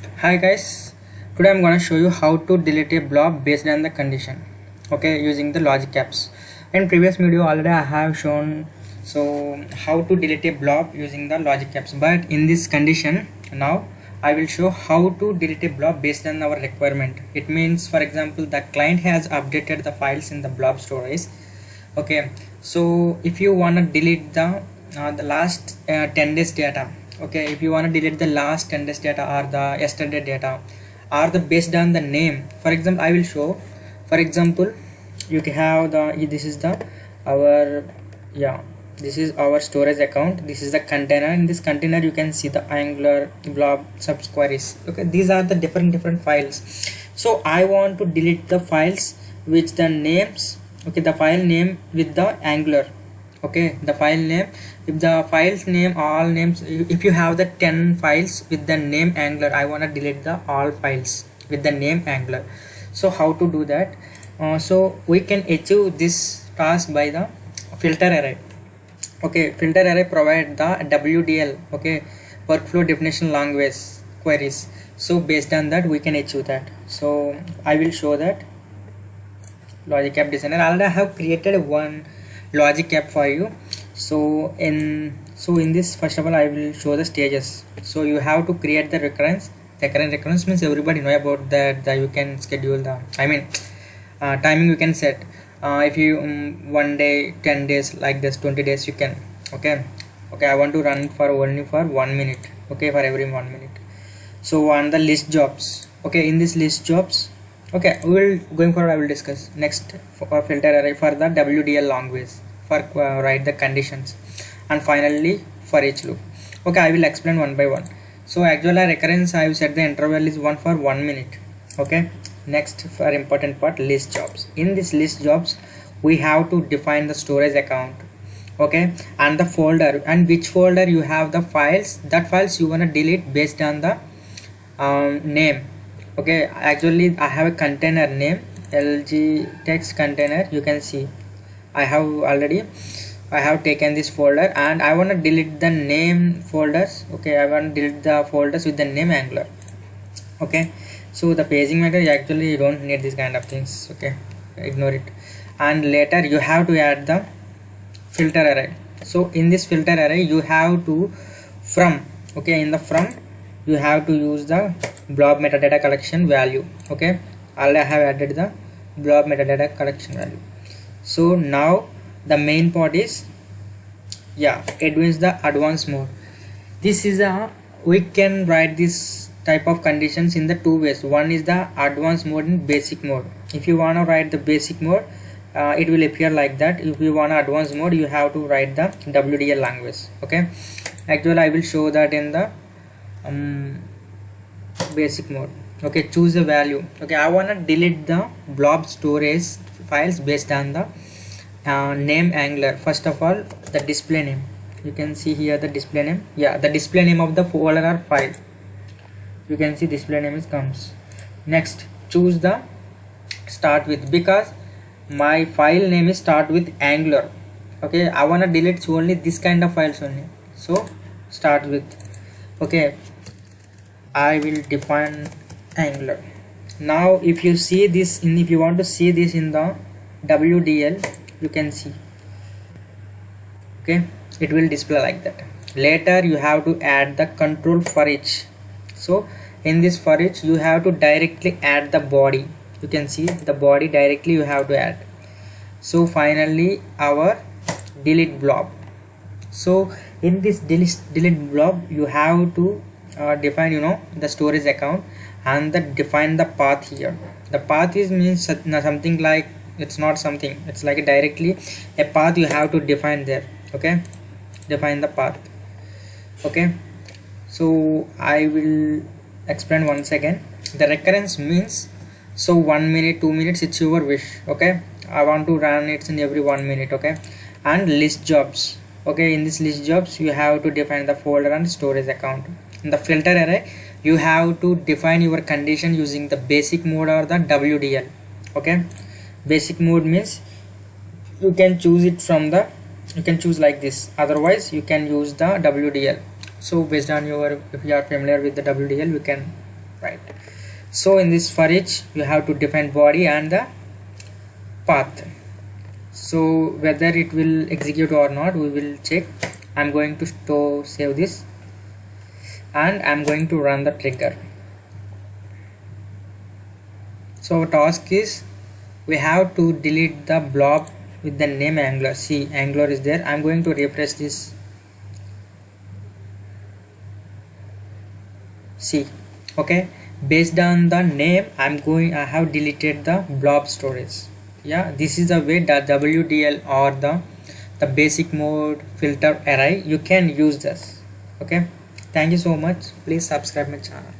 Hi guys, today I'm gonna show you how to delete a blob based on the condition. Okay, using the logic apps. In previous video already I have shown how to delete a blob using the logic apps. But in this condition now I will show how to delete a blob based on our requirement. It means, for example, the client has updated the files in the blob storage. Okay, so if you wanna delete the last 10 days data. Okay, if you want to delete the last 10 days data or the yesterday data or the based on the name. For example, I will show, for example, you can have this is our this is our storage account. This is the container. In this container you can see the Angular blob subqueries. Okay, these are the different files. So I want to delete the files which the names, okay, the file name with the Angular. Okay, the file name, if the files name all names, if you have the 10 files with the name Angular, I want to delete the all files with the name Angular. So how to do that? So we can achieve this task by the filter array. Okay, filter array provide the WDL, okay, workflow definition language queries. So based on that we can achieve that. So I will show that logic app designer. Already I have created one logic app for you. So in this, first of all I will show the stages. So you have to create the recurrence. The current recurrence means everybody know about that you can schedule the timing you can set. If you 1 day, 10 days, like this 20 days you can. Okay, I want to run for only for 1 minute. Okay, for every 1 minute. So on the list jobs, okay, in this list jobs, okay, we will going forward I will discuss next for filter array for the WDL language for write the conditions, and finally for each loop. Okay, I will explain one by one. So actually recurrence I have set the interval is 1 for 1 minute. Okay, next for important part, list jobs. In this list jobs we have to define the storage account, okay, and the folder, and which folder you have the files, that files you want to delete based on the name. Okay, actually I have a container name LG text container. You can see I have taken this folder and I want to delete the name folders. Okay, I want to delete the folders with the name Angular. Okay, so the paging method actually you don't need this kind of things. Okay, ignore it. And later you have to add the filter array. So in this filter array you have to from, okay, in the from you have to use the blob metadata collection value. Okay, I have added the blob metadata collection value. So now the main part is advanced mode. This is we can write this type of conditions in the two ways. One is the advanced mode and basic mode. If you want to write the basic mode, it will appear like that. If you want advanced mode, you have to write the WDL language. Okay, actually I will show that in the basic mode. Okay, choose a value. Okay, I want to delete the blob storage files based on the name Angular. First of all, the display name, you can see here the display name. The display name of the folder or file, you can see display name is comes. Next, choose the start with, because my file name is start with Angular. Okay, I want to delete only this kind of files only. So start with, okay, I will define Angular. Now if you see this if you want to see this in the WDL, you can see, okay, it will display like that. Later you have to add the control for each. So in this for each you have to directly add the body. You can see the body directly you have to add. So finally our delete blob. So in this delete blob you have to define the storage account and define the path here. The path is means something like, it's not something, it's like directly a path you have to define there. Okay, define the path. Okay, so I will explain once again. The recurrence means, so 1 minute, 2 minutes, it's your wish. Okay, I want to run it in every 1 minute. Okay, and list jobs. Okay, in this list jobs you have to define the folder and storage account. In the filter array you have to define your condition using the basic mode or the WDL. Okay, basic mode means you can choose it from the, you can choose like this, otherwise you can use the WDL. So based on your, if you are familiar with the WDL, you can right? So in this for each you have to define body and the path. So whether it will execute or not, we will check. I'm going to save this and I'm going to run the trigger. So our task is we have to delete the blob with the name Angular. See, Angular is there. I'm going to refresh this. See, okay, based on the name I have deleted the blob storage. Yeah, this is the way that WDL or the basic mode filter array you can use this. Okay, thank you so much. Please subscribe my channel.